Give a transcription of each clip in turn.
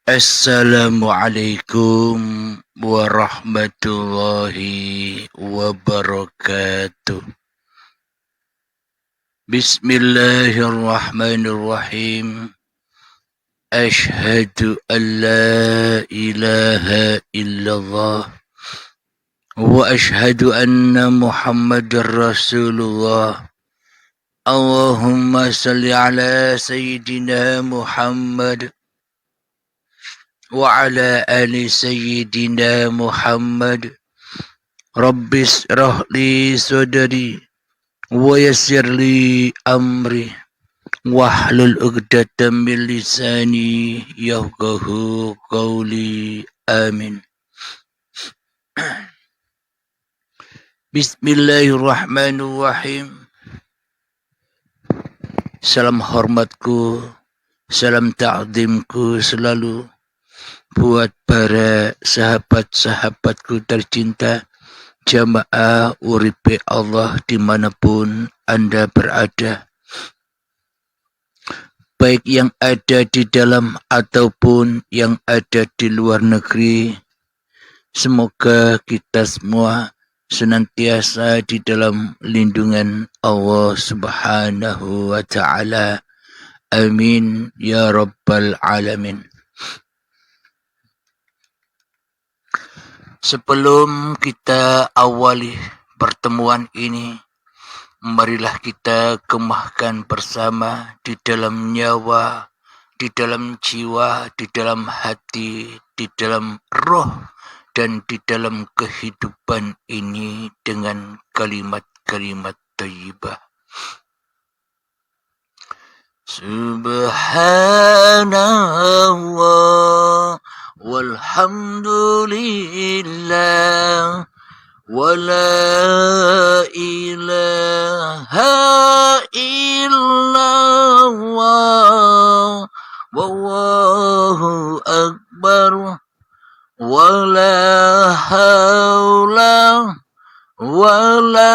Assalamualaikum warahmatullahi wabarakatuh. Bismillahirrahmanirrahim. Ashhadu an la ilaha illallah wa ashhadu anna Muhammadar Rasulullah. Allahumma salli ala Sayyidina Muhammad وعلى آل سيدنا محمد رب اشرح لي صدري ويسر لي أمري واحلل عقدة من لساني يفقهوا قولي آمين. Bismillahirrahmanirrahim. Salam hormatku, salam ta'zimku selalu buat para sahabat-sahabatku tercinta, jamaah uripe Allah dimanapun Anda berada, baik yang ada di dalam ataupun yang ada di luar negeri. Semoga kita semua senantiasa di dalam lindungan Allah Subhanahu wa Ta'ala. Amin ya Rabbal Alamin. Sebelum kita awali pertemuan ini, marilah kita kemahkan bersama di dalam nyawa, di dalam jiwa, di dalam hati, di dalam roh, dan di dalam kehidupan ini dengan kalimat-kalimat thayyibah. Subhanallah walhamdulillah wala ilaha illallah wallahu akbar wala haula wala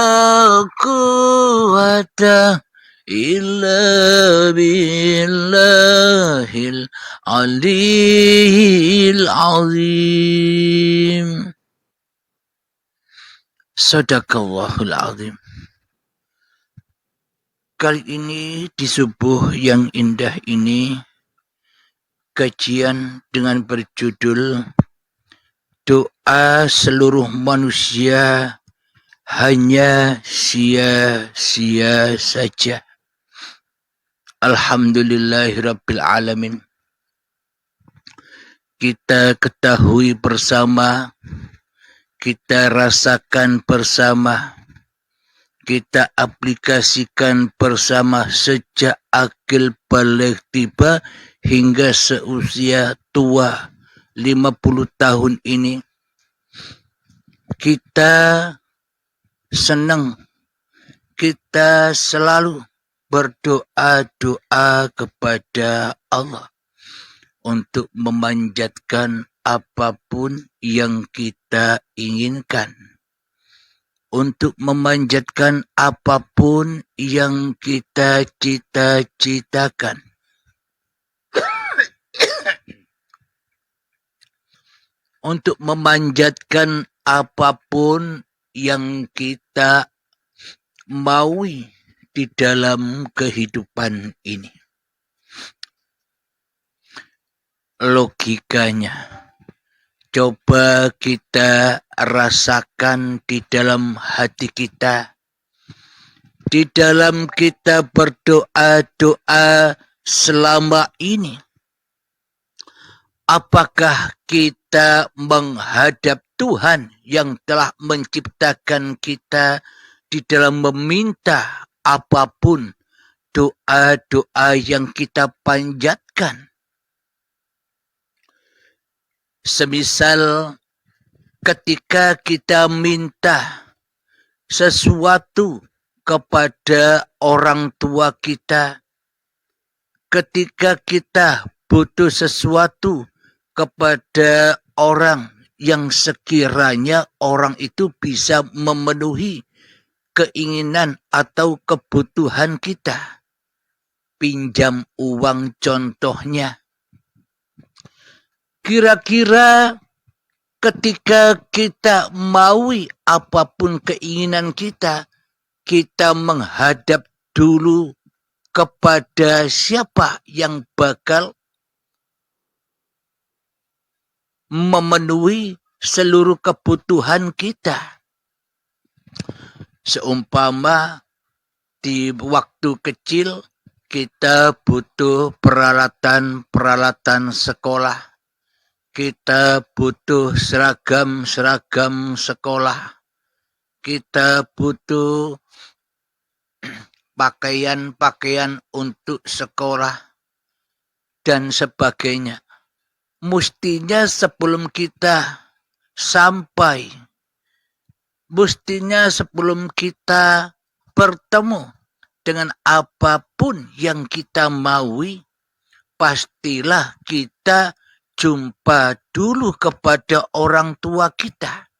quwwata illa billahil aliyil azim. Sadaqallahul azim. Kali ini di subuh yang indah ini, kajian dengan berjudul Doa Seluruh Manusia Hanya Sia-sia Saja. Alhamdulillahirabbil alamin. Kita ketahui bersama, kita rasakan bersama, kita aplikasikan bersama sejak akil balik tiba hingga seusia tua 50 tahun ini. Kita senang, kita selalu berdoa-doa kepada Allah untuk memanjatkan apapun yang kita inginkan, untuk memanjatkan apapun yang kita cita-citakan, untuk memanjatkan apapun yang kita maui di dalam kehidupan ini. Logikanya, coba kita rasakan di dalam hati kita, di dalam kita berdoa-doa selama ini. Apakah kita menghadap Tuhan yang telah menciptakan kita di dalam meminta apapun doa-doa yang kita panjatkan? Semisal ketika kita minta sesuatu kepada orang tua kita, ketika kita butuh sesuatu kepada orang yang sekiranya orang itu bisa memenuhi keinginan atau kebutuhan kita. Pinjam uang contohnya. Kira-kira ketika kita maui apapun keinginan kita menghadap dulu kepada siapa yang bakal memenuhi seluruh kebutuhan kita. Seumpama di waktu kecil kita butuh peralatan sekolah. Kita butuh seragam sekolah. Kita butuh pakaian untuk sekolah dan sebagainya. Mestinya sebelum kita bertemu dengan apapun yang kita maui, pastilah kita jumpa dulu kepada orang tua kita.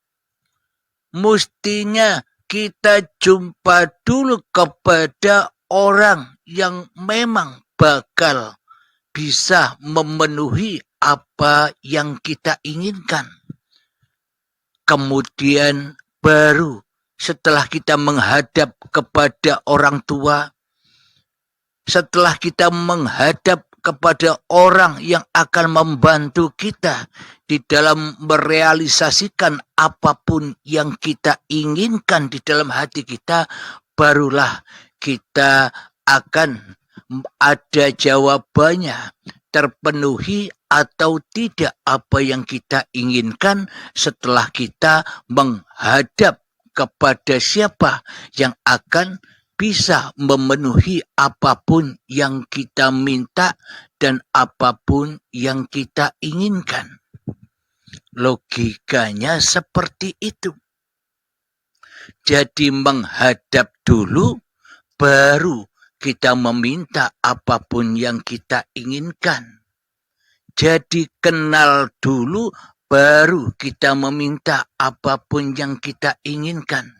Mestinya kita jumpa dulu kepada orang yang memang bakal bisa memenuhi apa yang kita inginkan. Kemudian baru setelah kita menghadap kepada orang tua, setelah kita menghadap kepada orang yang akan membantu kita di dalam merealisasikan apapun yang kita inginkan di dalam hati kita, barulah kita akan ada jawabannya, terpenuhi atau tidak apa yang kita inginkan setelah kita menghadap kepada siapa yang akan bisa memenuhi apapun yang kita minta dan apapun yang kita inginkan. Logikanya seperti itu. Jadi menghadap dulu, baru kita meminta apapun yang kita inginkan. Jadi kenal dulu, baru kita meminta apapun yang kita inginkan.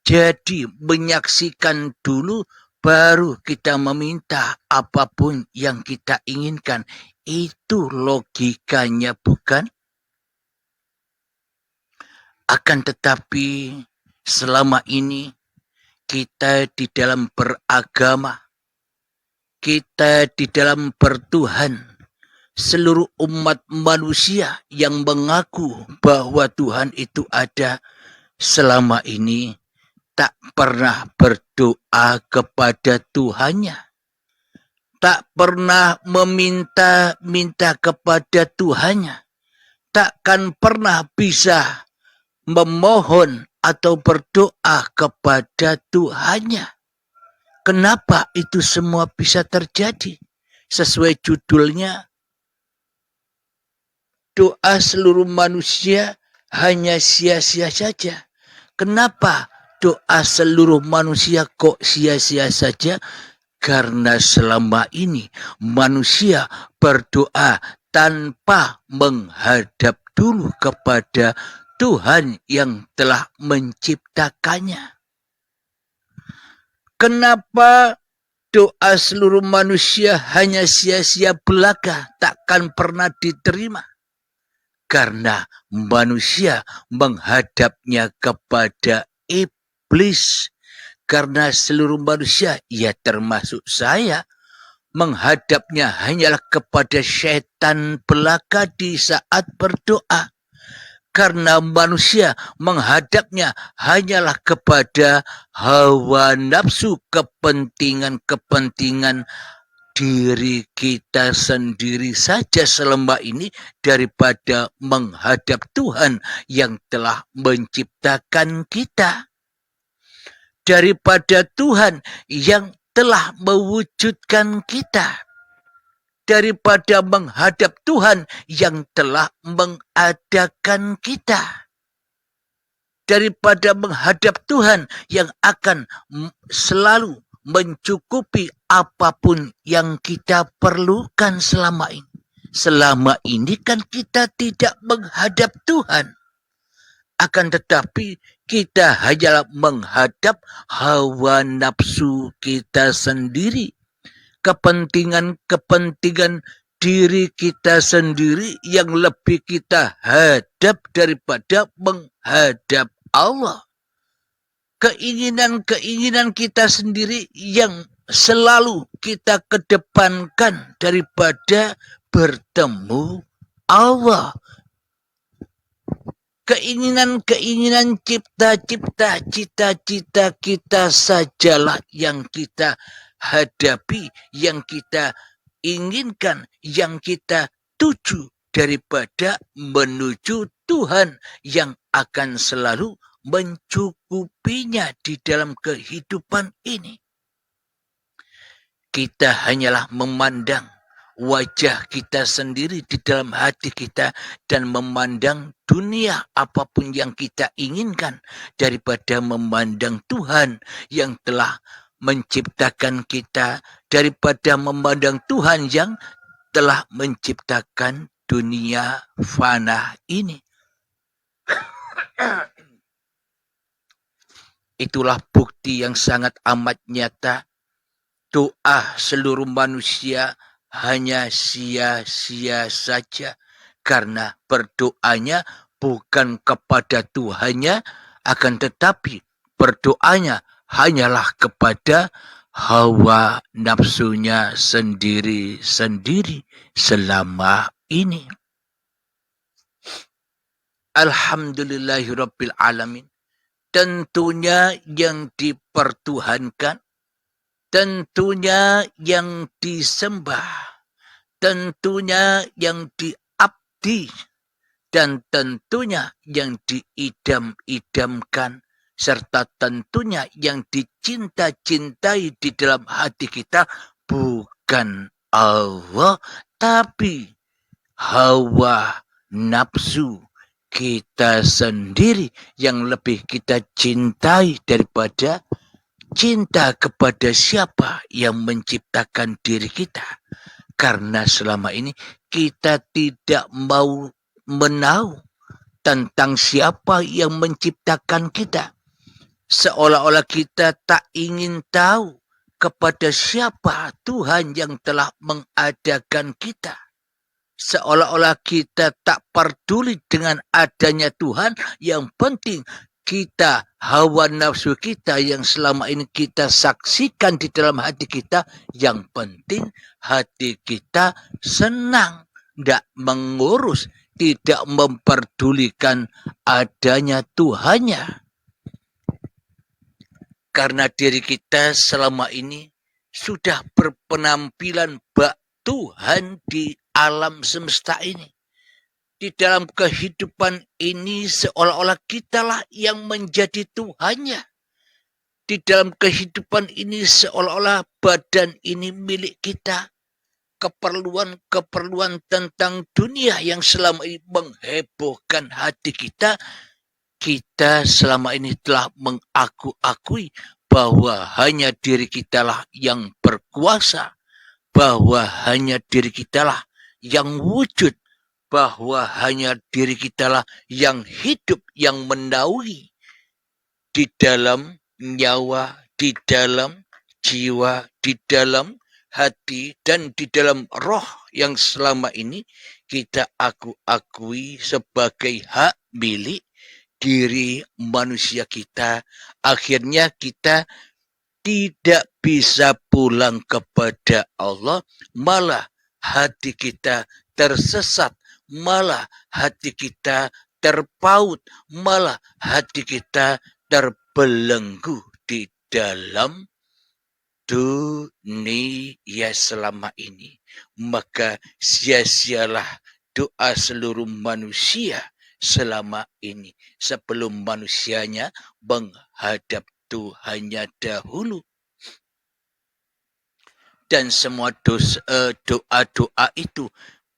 Jadi menyaksikan dulu, baru kita meminta apapun yang kita inginkan. Itu logikanya, bukan? Akan tetapi selama ini kita di dalam beragama, kita di dalam bertuhan, seluruh umat manusia yang mengaku bahwa Tuhan itu ada, selama ini tak pernah berdoa kepada Tuhannya. Tak pernah meminta kepada Tuhannya. Takkan pernah bisa memohon atau berdoa kepada Tuhannya. Kenapa itu semua bisa terjadi? Sesuai judulnya, doa seluruh manusia hanya sia-sia saja. Kenapa doa seluruh manusia kok sia-sia saja? Karena selama ini manusia berdoa tanpa menghadap dulu kepada Tuhan yang telah menciptakannya. Kenapa doa seluruh manusia hanya sia-sia belaka, takkan pernah diterima? Karena manusia menghadapnya kepada iblis. Karena seluruh manusia, ya termasuk saya, menghadapnya hanyalah kepada setan belaka di saat berdoa. Karena manusia menghadapnya hanyalah kepada hawa nafsu, kepentingan-kepentingan diri kita sendiri saja selama ini, daripada menghadap Tuhan yang telah menciptakan kita. Daripada Tuhan yang telah mewujudkan kita. Daripada menghadap Tuhan yang telah mengadakan kita. Daripada menghadap Tuhan yang akan selalu mencukupi apapun yang kita perlukan selama ini. Selama ini kan kita tidak menghadap Tuhan. Akan tetapi kita hanyalah menghadap hawa nafsu kita sendiri. Kepentingan-kepentingan diri kita sendiri yang lebih kita hadap daripada menghadap Allah. Keinginan-keinginan kita sendiri yang selalu kita kedepankan daripada bertemu Allah. Keinginan-keinginan cipta-cipta, cita-cita kita sajalah yang kita hadapi, yang kita inginkan, yang kita tuju daripada menuju Tuhan yang akan selalu mencukupinya di dalam kehidupan ini. Kita hanyalah memandang wajah kita sendiri di dalam hati kita dan memandang dunia apapun yang kita inginkan daripada memandang Tuhan yang telah menciptakan kita, daripada memandang Tuhan yang telah menciptakan dunia fana ini. Itulah bukti yang sangat amat nyata. Doa seluruh manusia hanya sia-sia saja karena berdoanya bukan kepada Tuhannya, akan tetapi berdoanya hanyalah kepada hawa nafsunya sendiri-sendiri selama ini. Alhamdulillahirabbil alamin. Tentunya yang dipertuhankan, tentunya yang disembah, tentunya yang diabdi, dan tentunya yang diidam-idamkan, serta tentunya yang dicinta-cintai di dalam hati kita bukan Allah, tapi hawa nafsu kita sendiri yang lebih kita cintai daripada cinta kepada siapa yang menciptakan diri kita. Karena selama ini kita tidak mau menahu tentang siapa yang menciptakan kita. Seolah-olah kita tak ingin tahu kepada siapa Tuhan yang telah mengadakan kita. Seolah-olah kita tak peduli dengan adanya Tuhan. Yang penting kita, hawa nafsu kita yang selama ini kita saksikan di dalam hati kita, yang penting hati kita senang, tidak mengurus, tidak memperdulikan adanya Tuhannya. Karena diri kita selama ini sudah berpenampilan bak Tuhan di alam semesta ini. Di dalam kehidupan ini seolah-olah kitalah yang menjadi Tuhannya. Di dalam kehidupan ini seolah-olah badan ini milik kita. Keperluan-keperluan tentang dunia yang selama ini menghebohkan hati kita, kita selama ini telah mengaku-akui bahwa hanya diri kitalah yang berkuasa, bahwa hanya diri kitalah yang wujud, bahwa hanya diri kitalah yang hidup, yang menaungi di dalam nyawa, di dalam jiwa, di dalam hati, dan di dalam roh yang selama ini kita akui sebagai hak milik diri manusia kita. Akhirnya kita tidak bisa pulang kepada Allah, malah hati kita tersesat, malah hati kita terpaut, malah hati kita terbelenggu di dalam dunia selama ini. Maka sia-sialah doa seluruh manusia selama ini sebelum manusianya menghadap Tuhannya dahulu. Dan semua doa-doa itu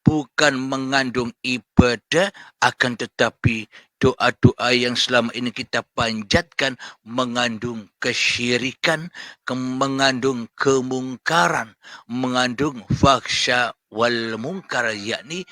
bukan mengandung ibadah, akan tetapi doa-doa yang selama ini kita panjatkan mengandung kesyirikan, mengandung kemungkaran, mengandung fahsya wal mungkar, yakni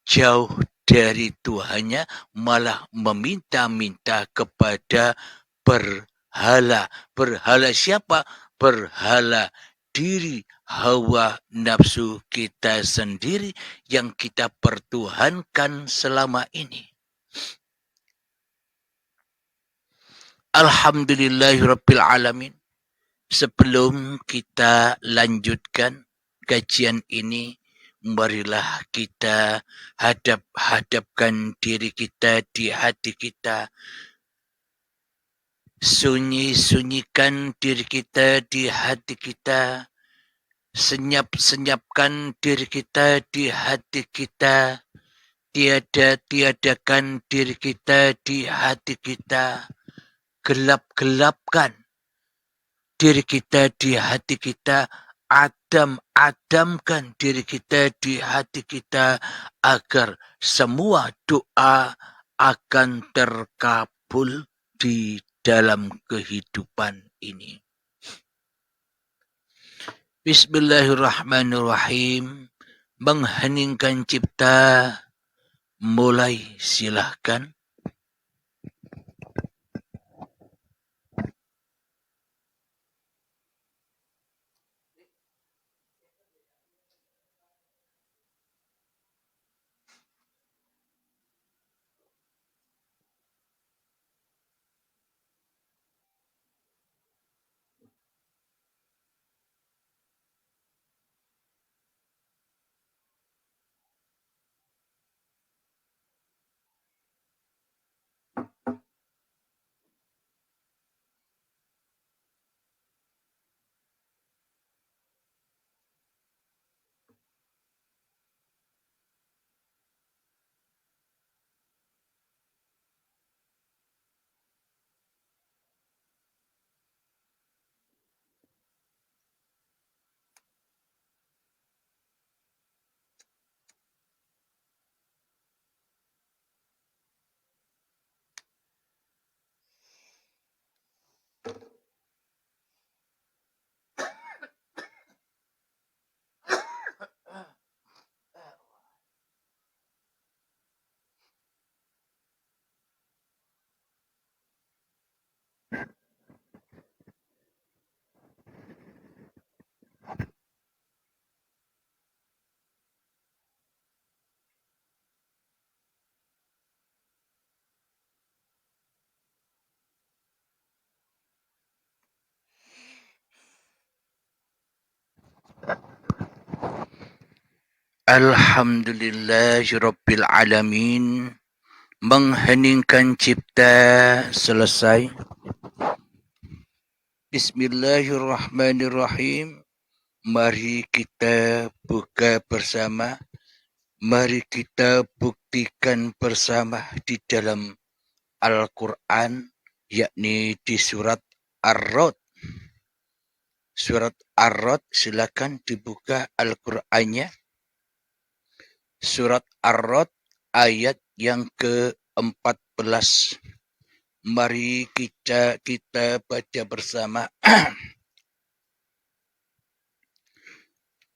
jauh dari Tuhannya, malah meminta-minta kepada berhala. Berhala siapa? Berhala diri hawa nafsu kita sendiri yang kita pertuhankan selama ini. Alhamdulillahirabbil alamin. Sebelum kita lanjutkan kajian ini, marilah kita hadapkan diri kita di hati kita. Sunyikan diri kita di hati kita. Senyapkan diri kita di hati kita. Tiadakan diri kita di hati kita. Gelapkan diri kita di hati kita, adamkan diri kita di hati kita agar semua doa akan terkabul di dalam kehidupan ini. Bismillahirrahmanirrahim. Mengheningkan cipta, mulai silahkan. Alhamdulillahirabbil alamin. Mengheningkan cipta selesai. Bismillahirrahmanirrahim. Mari kita buka bersama. Mari kita buktikan bersama di dalam Al-Quran, yakni di surat Ar-Ra'd. Surat Ar-Ra'd, silakan dibuka Al-Qur'annya. Surat Ar-Ra'd ayat yang ke-14. Mari kita baca bersama.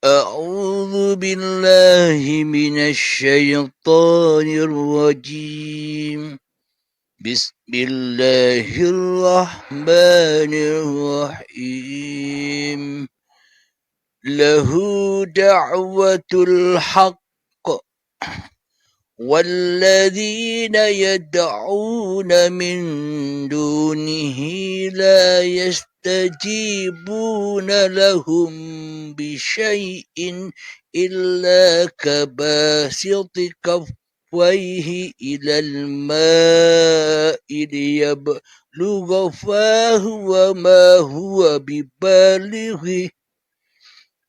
A'udzu billahi minasyaitonir rajim. Bismillahirrahmanirrahim. Lahu da'watul haqq والذين يدعون من دونه لا يستجيبون لهم بشيء إلا كباسط كفيه إلى الماء ليبلغ فاه وما هو ببالغه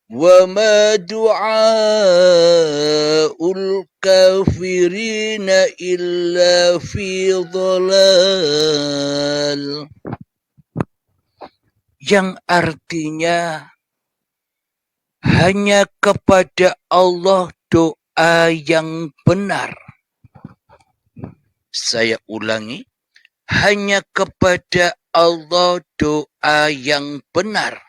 وما دعاء الكافرين إلا في ضلال. Yang artinya hanya kepada Allah doa yang benar. Saya ulangi, hanya kepada Allah doa yang benar.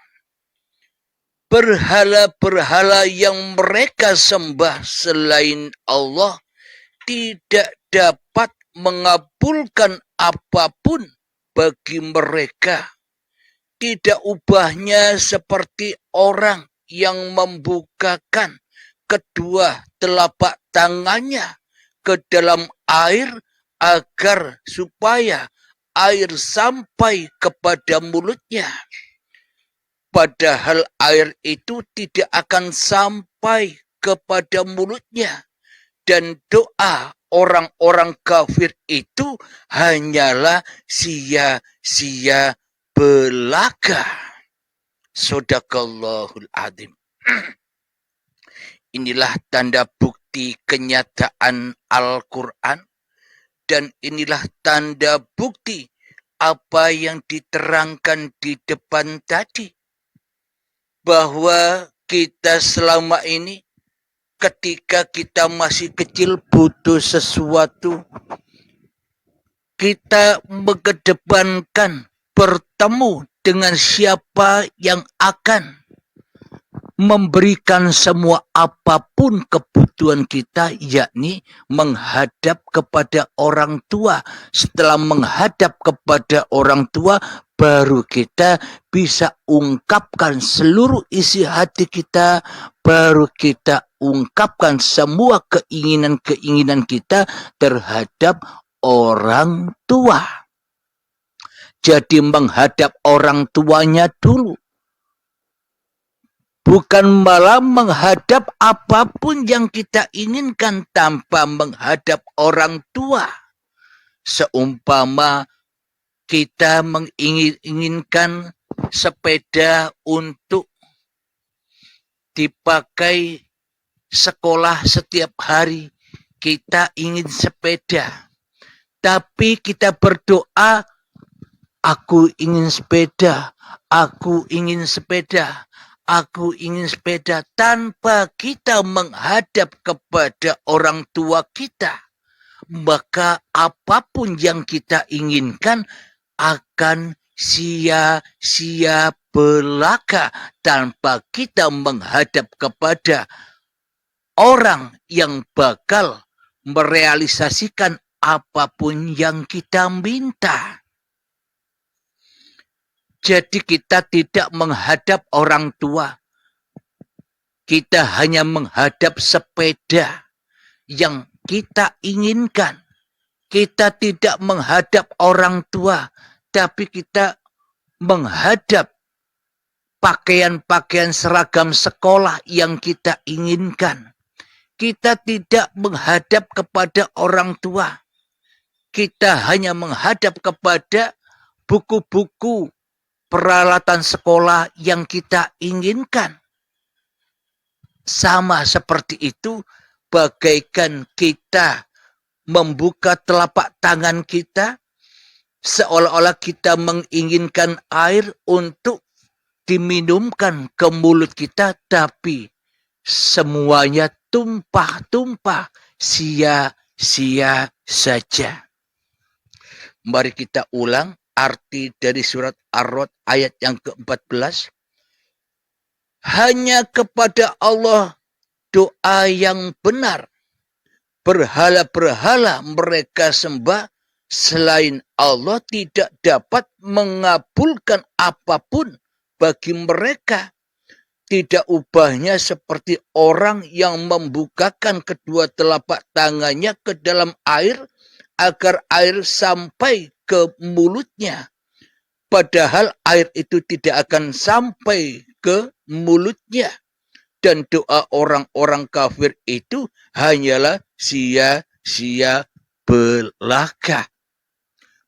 Berhala-berhala yang mereka sembah selain Allah tidak dapat mengabulkan apapun bagi mereka tidak ubahnya seperti orang yang membukakan kedua telapak tangannya ke dalam air agar supaya air sampai kepada mulutnya. Padahal air itu tidak akan sampai kepada mulutnya. Dan doa orang-orang kafir itu hanyalah sia-sia belaka. Shadaqallahul adzim. Inilah tanda bukti kenyataan Al-Quran. Dan inilah tanda bukti apa yang diterangkan di depan tadi. Bahwa kita selama ini ketika kita masih kecil butuh sesuatu, kita mengedepankan bertemu dengan siapa yang akan memberikan semua apapun kebutuhan kita, yakni menghadap kepada orang tua. Setelah menghadap kepada orang tua, baru kita bisa ungkapkan seluruh isi hati kita, baru kita ungkapkan semua keinginan-keinginan kita terhadap orang tua. Jadi menghadap orang tuanya dulu. Bukan malah menghadap apapun yang kita inginkan tanpa menghadap orang tua. Seumpama kita menginginkan sepeda untuk dipakai sekolah setiap hari. Kita ingin sepeda. Tapi kita berdoa, aku ingin sepeda, aku ingin sepeda. Aku ingin sepeda, tanpa kita menghadap kepada orang tua kita. Maka apapun yang kita inginkan akan sia-sia belaka tanpa kita menghadap kepada orang yang bakal merealisasikan apapun yang kita minta. Jadi kita tidak menghadap orang tua. Kita hanya menghadap sepeda yang kita inginkan. Kita tidak menghadap orang tua, tapi kita menghadap pakaian-pakaian seragam sekolah yang kita inginkan. Kita tidak menghadap kepada orang tua. Kita hanya menghadap kepada buku-buku peralatan sekolah yang kita inginkan. Sama seperti itu, bagaikan kita membuka telapak tangan kita, seolah-olah kita menginginkan air untuk diminumkan ke mulut kita, tapi semuanya tumpah-tumpah, sia-sia saja. Mari kita ulang arti dari surat Ar-Ra'd ayat yang ke-14. Hanya kepada Allah doa yang benar. Berhala-berhala mereka sembah, selain Allah tidak dapat mengabulkan apapun bagi mereka. Tidak ubahnya seperti orang yang membukakan kedua telapak tangannya ke dalam air agar air sampai ke mulutnya. Padahal air itu tidak akan sampai ke mulutnya. Dan doa orang-orang kafir itu hanyalah sia-sia belaka.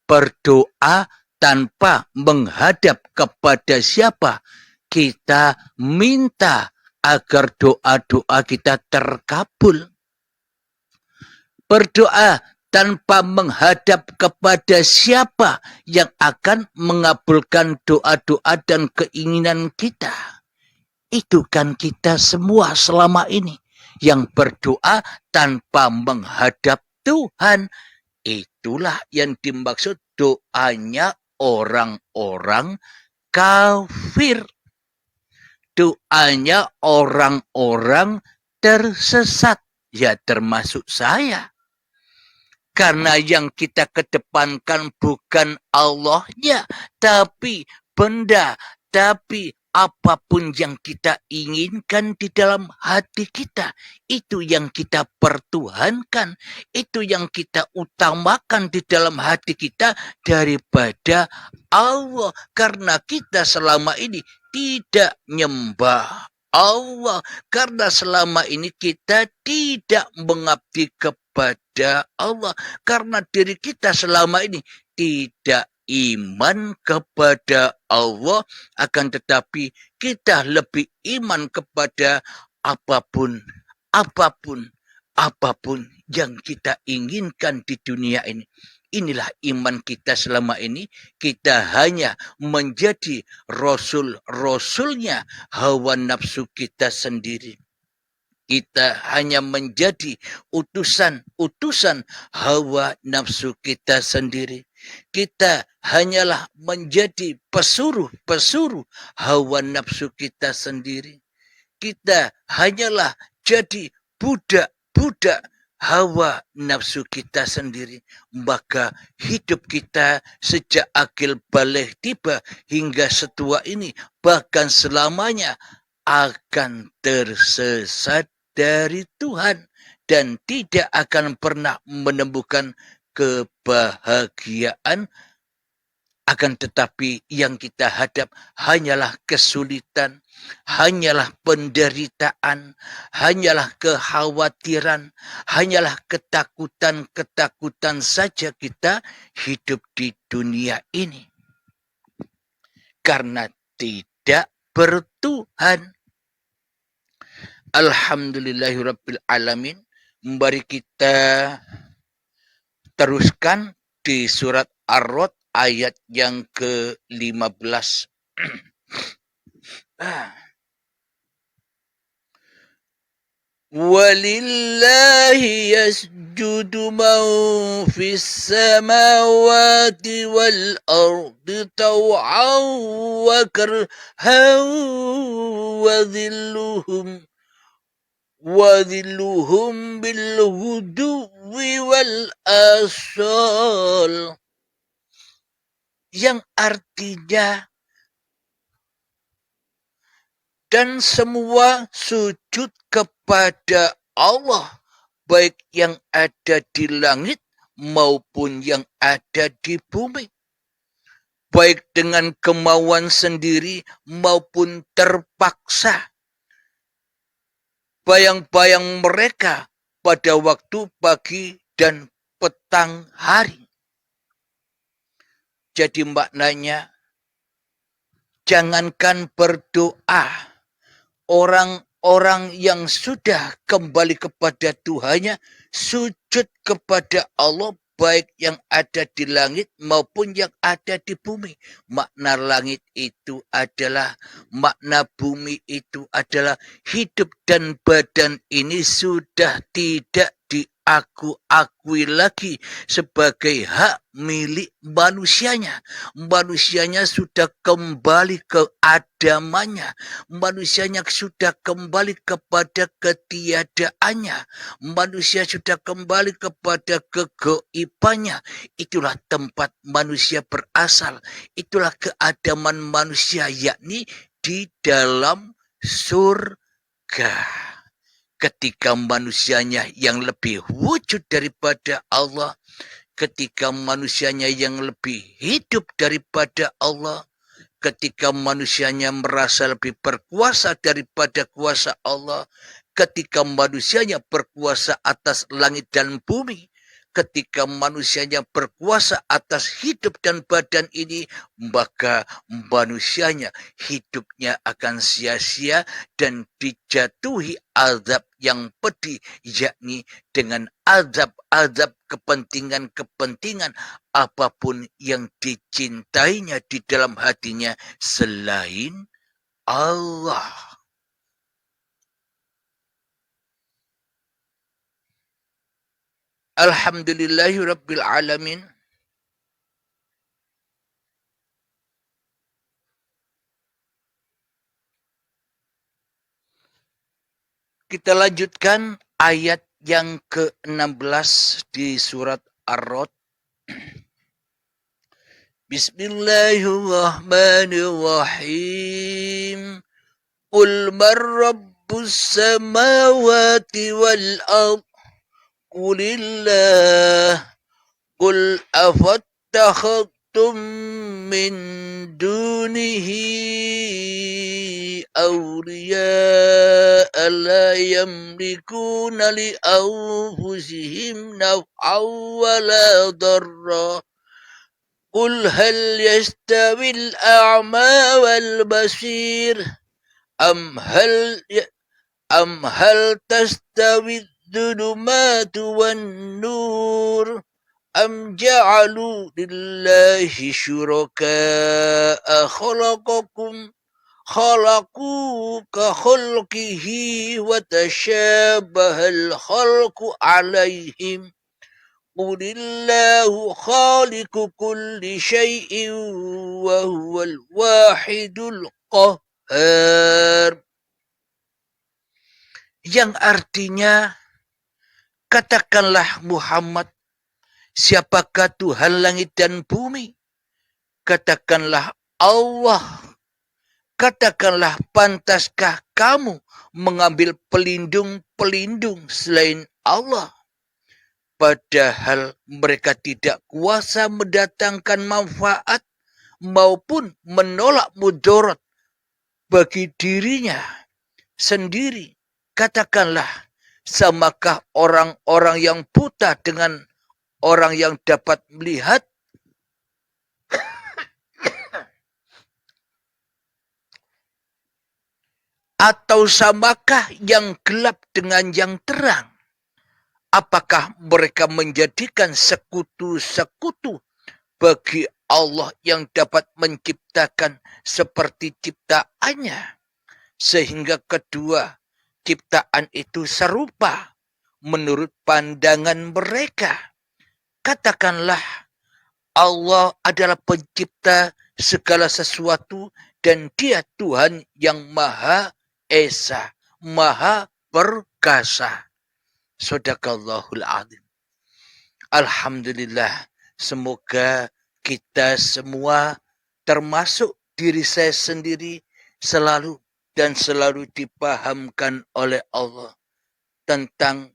Berdoa tanpa menghadap kepada siapa. Kita minta agar doa-doa kita terkabul. Berdoa tanpa menghadap kepada siapa yang akan mengabulkan doa-doa dan keinginan kita. Itu kan kita semua selama ini yang berdoa tanpa menghadap Tuhan. Itulah yang dimaksud doanya orang-orang kafir. Doanya orang-orang tersesat. Ya termasuk saya. Karena yang kita kedepankan bukan Allahnya, tapi benda, tapi apapun yang kita inginkan di dalam hati kita, itu yang kita pertuhankan, itu yang kita utamakan di dalam hati kita daripada Allah. Karena kita selama ini tidak nyembah Allah, karena selama ini kita tidak mengabdi kepada Allah, karena diri kita selama ini tidak iman kepada Allah, akan tetapi kita lebih iman kepada apapun yang kita inginkan di dunia ini. Inilah iman kita selama ini. Kita hanya menjadi rasul-rasulnya hawa nafsu kita sendiri. Kita hanya menjadi utusan-utusan hawa nafsu kita sendiri. Kita hanyalah menjadi pesuruh-pesuruh hawa nafsu kita sendiri. Kita hanyalah jadi budak-budak hawa nafsu kita sendiri. Maka hidup kita sejak akil baligh tiba hingga setua ini, bahkan selamanya, akan tersesat dari Tuhan dan tidak akan pernah menemukan kebahagiaan. Akan tetapi yang kita hadap hanyalah kesulitan, hanyalah penderitaan, hanyalah kekhawatiran, hanyalah ketakutan-ketakutan saja kita hidup di dunia ini. Karena tidak bertuhan. Alhamdulillahirabbil alamin. Mari kita teruskan di surat Ar-Ra'd ayat yang ke-15. Walillahi yasjudu man fis samawati wal ardi taw'an wa karhan wa dhilluhum bil huduwi wal asal, yang artinya dan semua sujud kepada Allah, baik yang ada di langit maupun yang ada di bumi, baik dengan kemauan sendiri maupun terpaksa. Bayang-bayang mereka pada waktu pagi dan petang hari. Jadi maknanya, jangankan berdoa, orang-orang yang sudah kembali kepada Tuhannya sujud kepada Allah, baik yang ada di langit maupun yang ada di bumi. Makna langit itu adalah, makna bumi itu adalah hidup dan badan ini sudah tidak diakui lagi sebagai hak milik manusianya. Manusianya sudah kembali ke adamannya. Manusianya sudah kembali kepada ketiadaannya. Manusia sudah kembali kepada kegoibannya. Itulah tempat manusia berasal. Itulah keadaman manusia, yakni di dalam surga. Ketika manusianya yang lebih wujud daripada Allah, ketika manusianya yang lebih hidup daripada Allah, ketika manusianya merasa lebih berkuasa daripada kuasa Allah, ketika manusianya berkuasa atas langit dan bumi, ketika manusianya berkuasa atas hidup dan badan ini, maka manusianya hidupnya akan sia-sia dan dijatuhi azab yang pedih, yakni dengan azab-azab kepentingan-kepentingan apapun yang dicintainya di dalam hatinya selain Allah. Alhamdulillahirabbil alamin. Kita lanjutkan ayat yang ke-16 di surat Ar-Ra'd. Bismillahirrahmanirrahim. Qul man rabbus samawati wal ard. Qulillah. Qul afattakhadtum min dunihi awliya la yamlikuna li anfusihim naf'an wala darra. Qul hal yastawil a'ma wal basir am hal tastawi dhulumatu wan nur am ja'alu lillahi syuraka'a khalaqu ka khalqihi wa tashabahal khalqu alaihim. Qulillahu khaliqu kulli syai'in wa huwal wahidul qahhar. Yang artinya, katakanlah Muhammad, siapakah Tuhan langit dan bumi? Katakanlah Allah. Katakanlah, pantaskah kamu mengambil pelindung-pelindung selain Allah? Padahal mereka tidak kuasa mendatangkan manfaat maupun menolak mudarat bagi dirinya sendiri. Katakanlah, samakah orang-orang yang buta dengan orang yang dapat melihat? Atau samakah yang gelap dengan yang terang? Apakah mereka menjadikan sekutu-sekutu bagi Allah yang dapat menciptakan seperti ciptaannya? Sehingga kedua ciptaan itu serupa menurut pandangan mereka. Katakanlah, Allah adalah pencipta segala sesuatu dan Dia Tuhan yang Maha Esa, Maha Perkasa. Shadaqallahul Azim. Alhamdulillah, semoga kita semua termasuk diri saya sendiri selalu dipahamkan oleh Allah tentang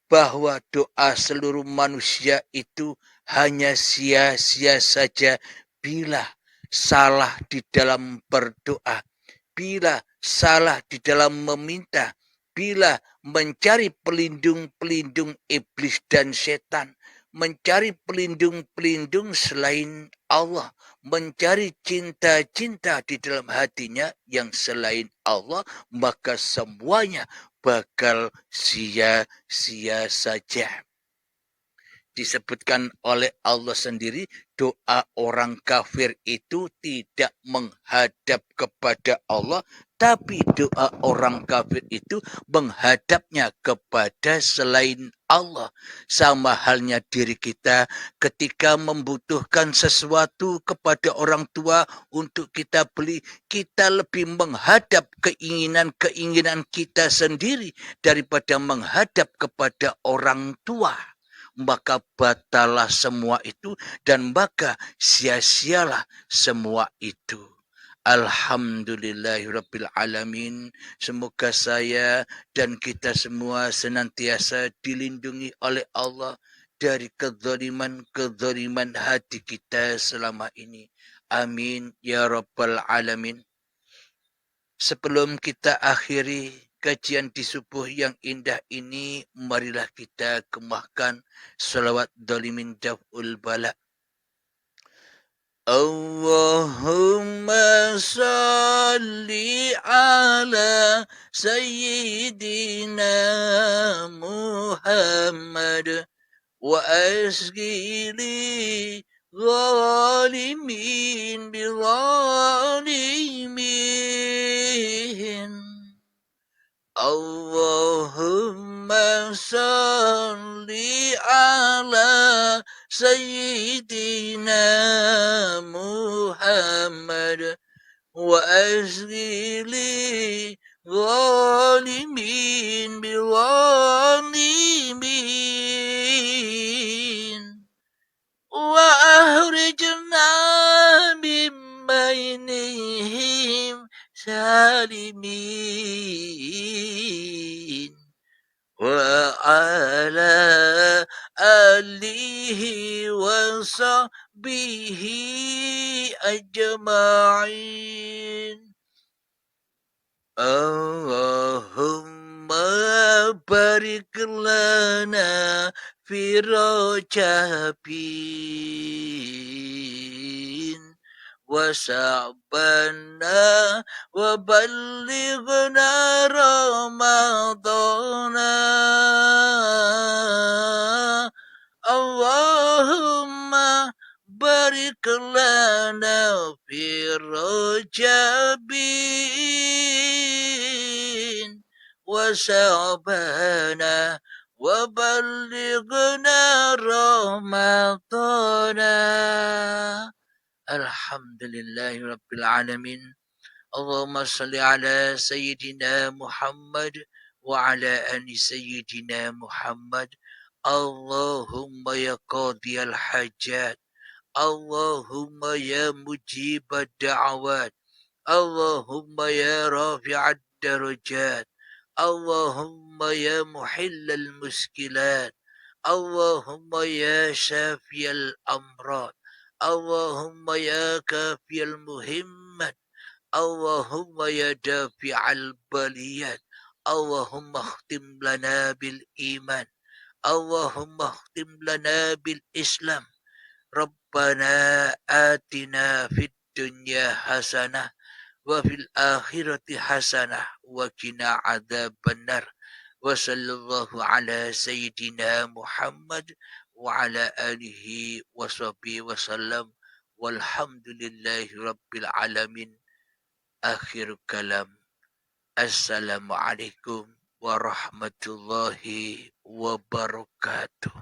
bahwa doa seluruh manusia itu hanya sia-sia saja bila salah di dalam berdoa, bila salah di dalam meminta, bila mencari pelindung-pelindung iblis dan setan, mencari pelindung-pelindung selain Allah, mencari cinta-cinta di dalam hatinya yang selain Allah, maka semuanya bakal sia-sia saja. Disebutkan oleh Allah sendiri, doa orang kafir itu tidak menghadap kepada Allah, tapi doa orang kafir itu menghadapnya kepada selain Allah. Sama halnya diri kita ketika membutuhkan sesuatu kepada orang tua untuk kita beli, kita lebih menghadap keinginan-keinginan kita sendiri daripada menghadap kepada orang tua. Maka batalah semua itu dan maka sia-sialah semua itu. Alhamdulillahirabbil alamin. Semoga saya dan kita semua senantiasa dilindungi oleh Allah dari kezaliman hati kita selama ini. Amin ya rabbal alamin. Sebelum kita akhiri kajian di subuh yang indah ini, marilah kita kemahkan salawat dolimin daf'ul bala. Allahumma salli ala sayyidina Muhammad wa asghili zalimin bizalimin. Allahumma salli ala sayyidina Muhammad wa asghili zalimin bizalimin wa أخرجنا من بينهم سالمين وعلى آله وصحبه أجمعين. اللهم بارك لنا في رجبين وشعبنا وبلغنا رمضان. اللهم بارك لنا في رجبين وشعبنا وبلغنا رمضان. الحمد لله رب العالمين. اللهم صل على سيدنا محمد وعلى آل سيدنا محمد. اللهم يا قاضي الحاجات، اللهم يا مجيب الدعوات، اللهم يا رافع الدرجات، اللهم يا محل المشكلات، اللهم يا شافي الأمراض، اللهم يا كافي المهمات، اللهم يا دافع البليات. اللهم اختم لنا بالإيمان، اللهم اختم لنا بالإسلام. ربنا آتنا في الدنيا حسنة وفي الآخرة حسنة وقنا عذاب النار. وصلى الله على سيدنا محمد وعلى آله وصحبه وسلم والحمد لله رب العالمين. Akhir kalam. Assalamualaikum warahmatullahi wabarakatuh.